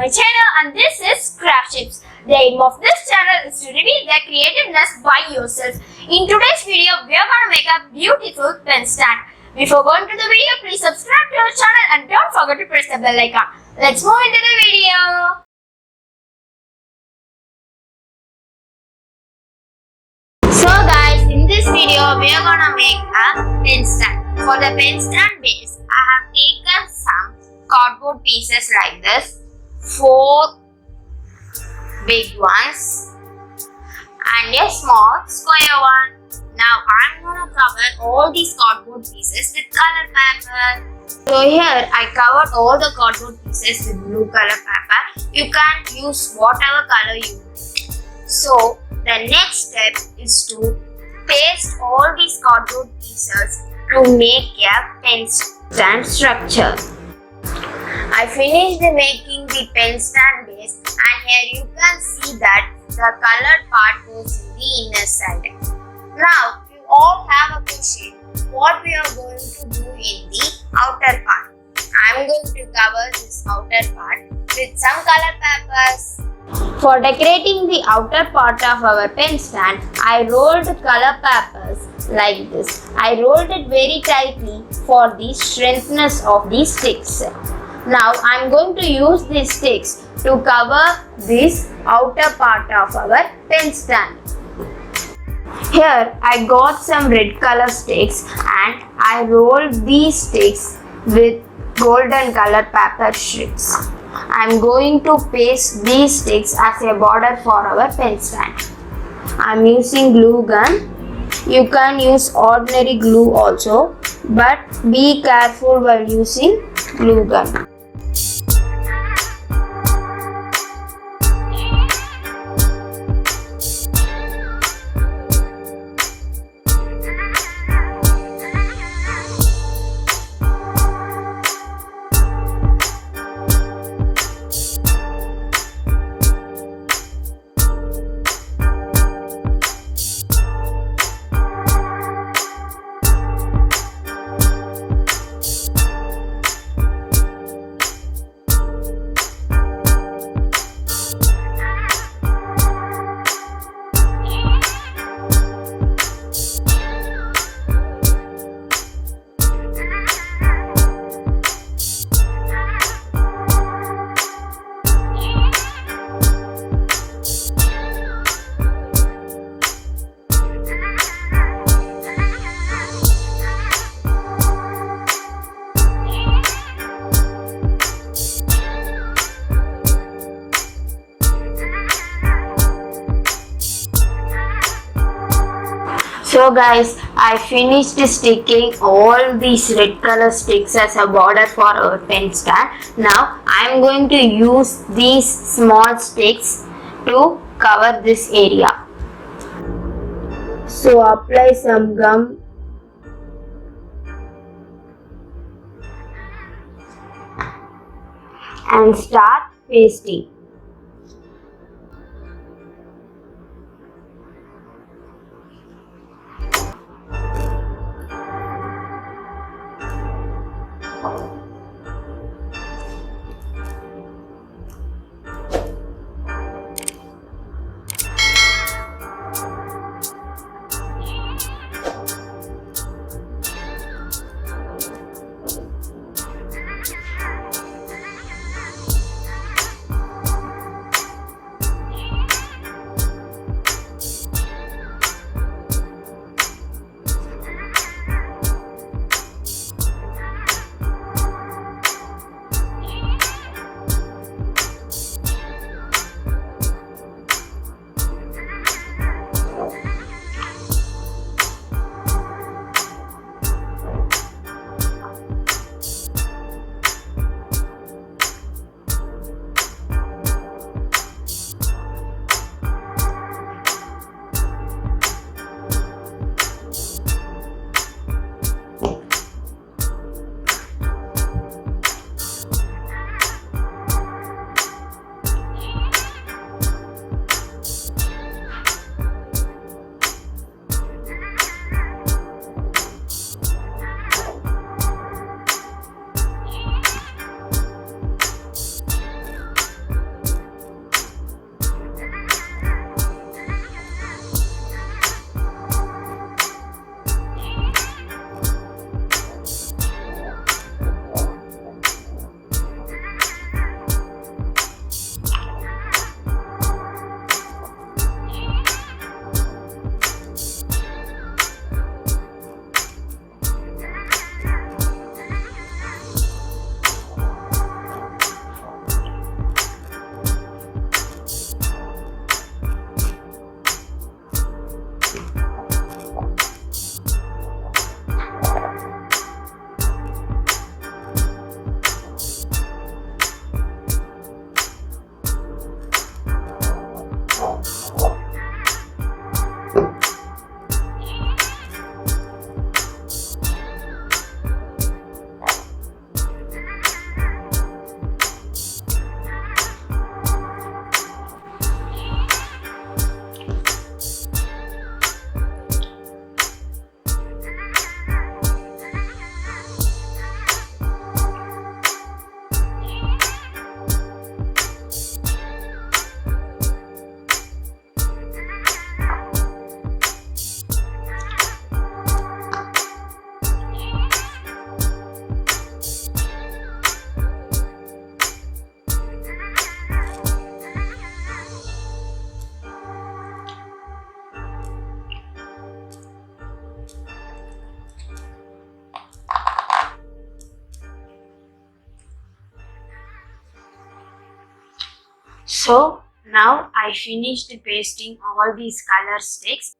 my channel and this is CraftShip. The aim of this channel is to reveal the creativeness by yourself. In today's video, we are going to make a beautiful pen stand. Before going to the video, please subscribe to our channel and don't forget to press the bell icon. Let's move into the video. So guys, in this video, we are going to make a pen stand. For the pen stand base, I have taken some cardboard pieces like this. 4 big ones and a small square one. Now I'm gonna cover all these cardboard pieces with color paper. So here I covered all the cardboard pieces with blue color paper. You can use whatever color you want. So the next step is to paste all these cardboard pieces to make a pen stand structure. I finished making the pen stand base and here you can see that the colored part goes in the inner side. Now you all have a question what we are going to do in the outer part. I am going to cover this outer part with some color papers. For decorating the outer part of our pen stand, I rolled color papers like this. I rolled it very tightly for the strengthness of the sticks. Now I am going to use these sticks to cover this outer part of our pen stand. Here I got some red color sticks and I rolled these sticks with golden color paper strips. I am going to paste these sticks as a border for our pen stand. I am using glue gun. You can use ordinary glue also, but be careful while using glue gun. So guys, I finished sticking all these red color sticks as a border for our pen stand. Now I am going to use these small sticks to cover this area. So apply some gum and start pasting. So now I finished pasting all these color sticks.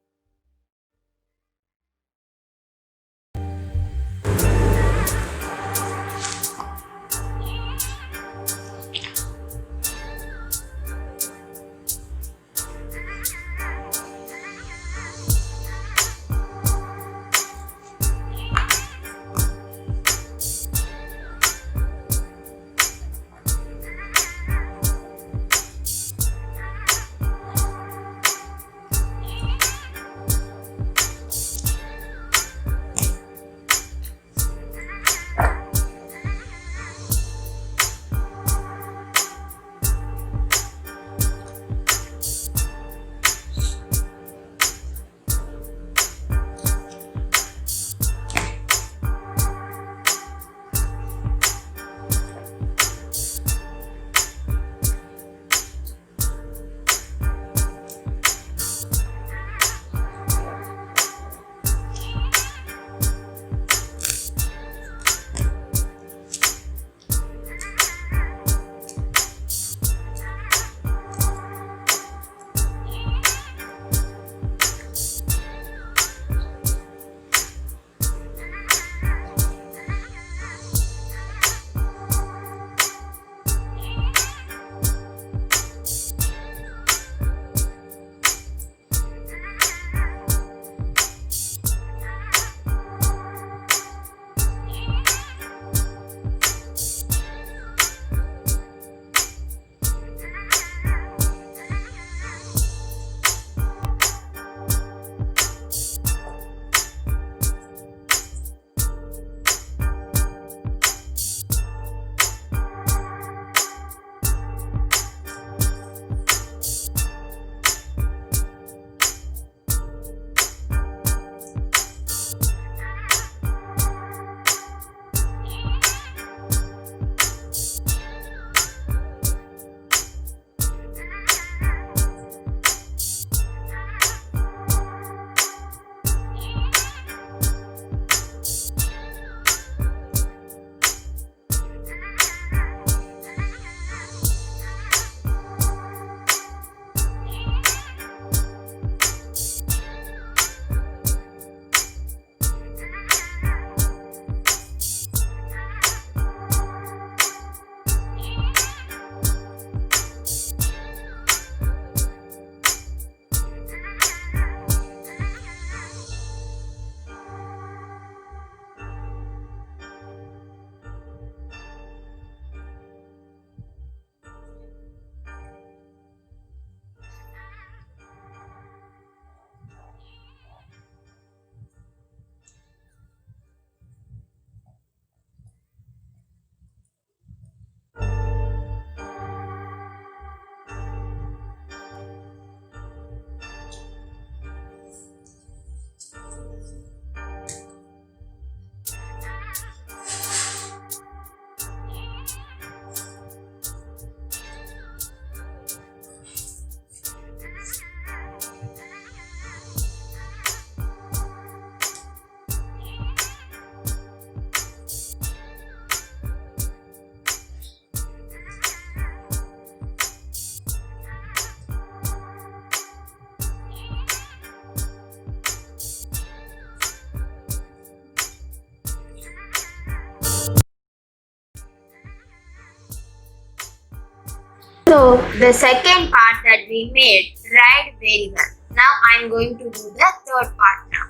So the second part that we made dried very well. Now I'm going to do the third part now.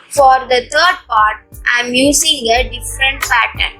For the third part, I'm using a different pattern.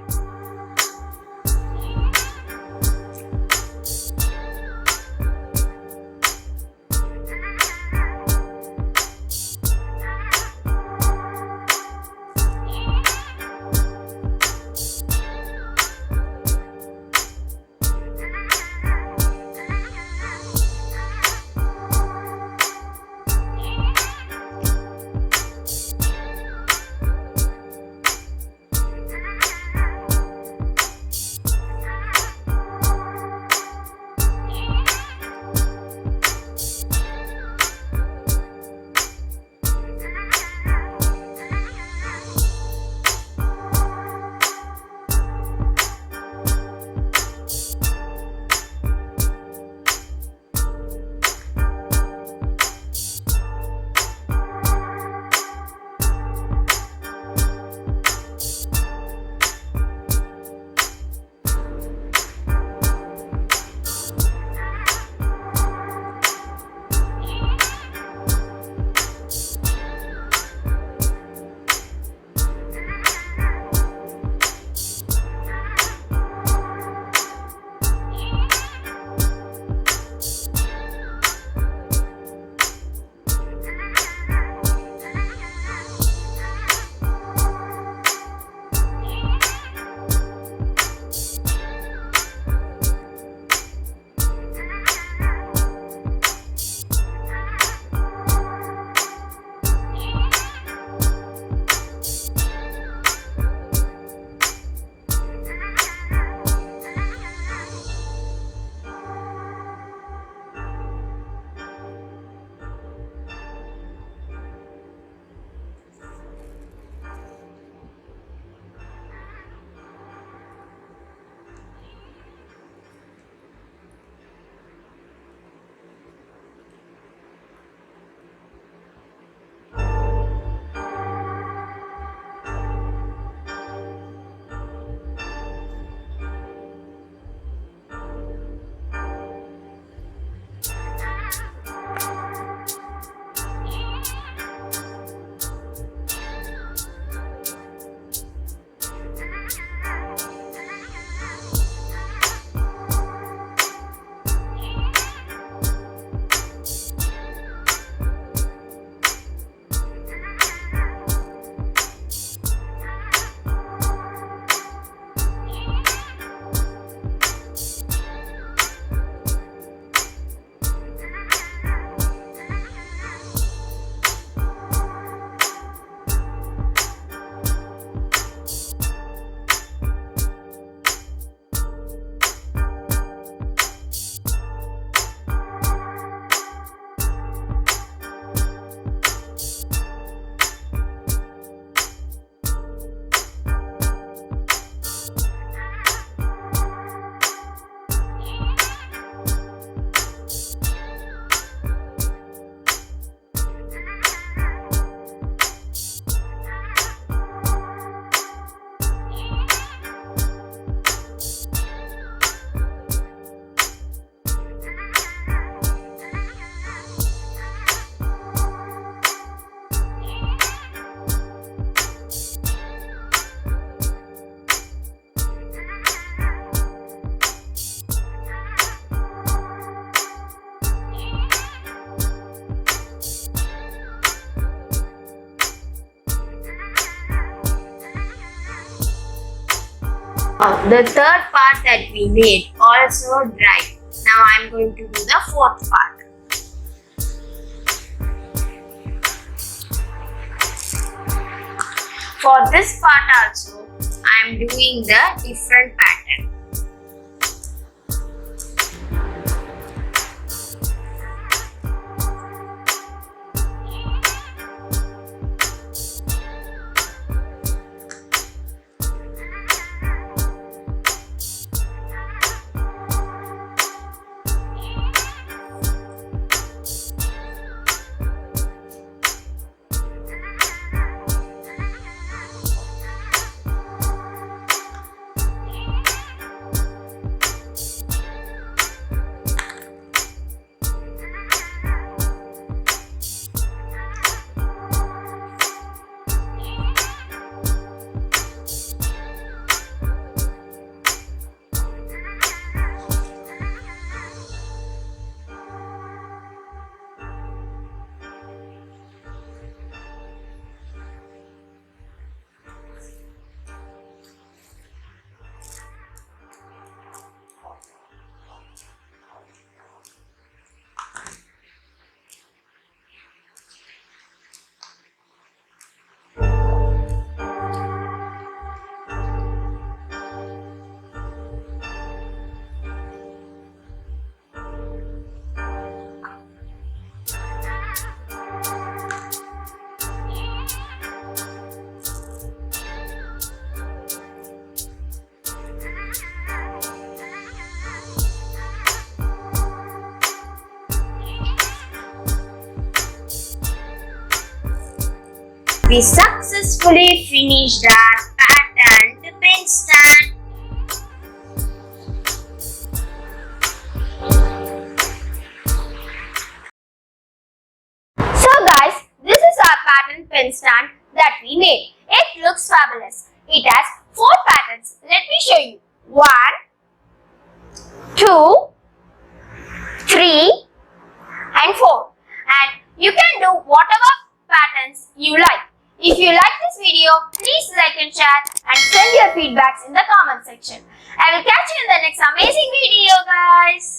The third part that we made also dried. Now I am going to do the fourth part. For this part also, I am doing the different pattern. We successfully finished our patterned pen stand. So guys, this is our patterned pen stand that we made. It looks fabulous. It has 4 patterns. Let me show you. 1, 2, 3 and 4. And you can do whatever patterns you like. If you like this video, please like and share and send your feedbacks in the comment section. I will catch you in the next amazing video, guys.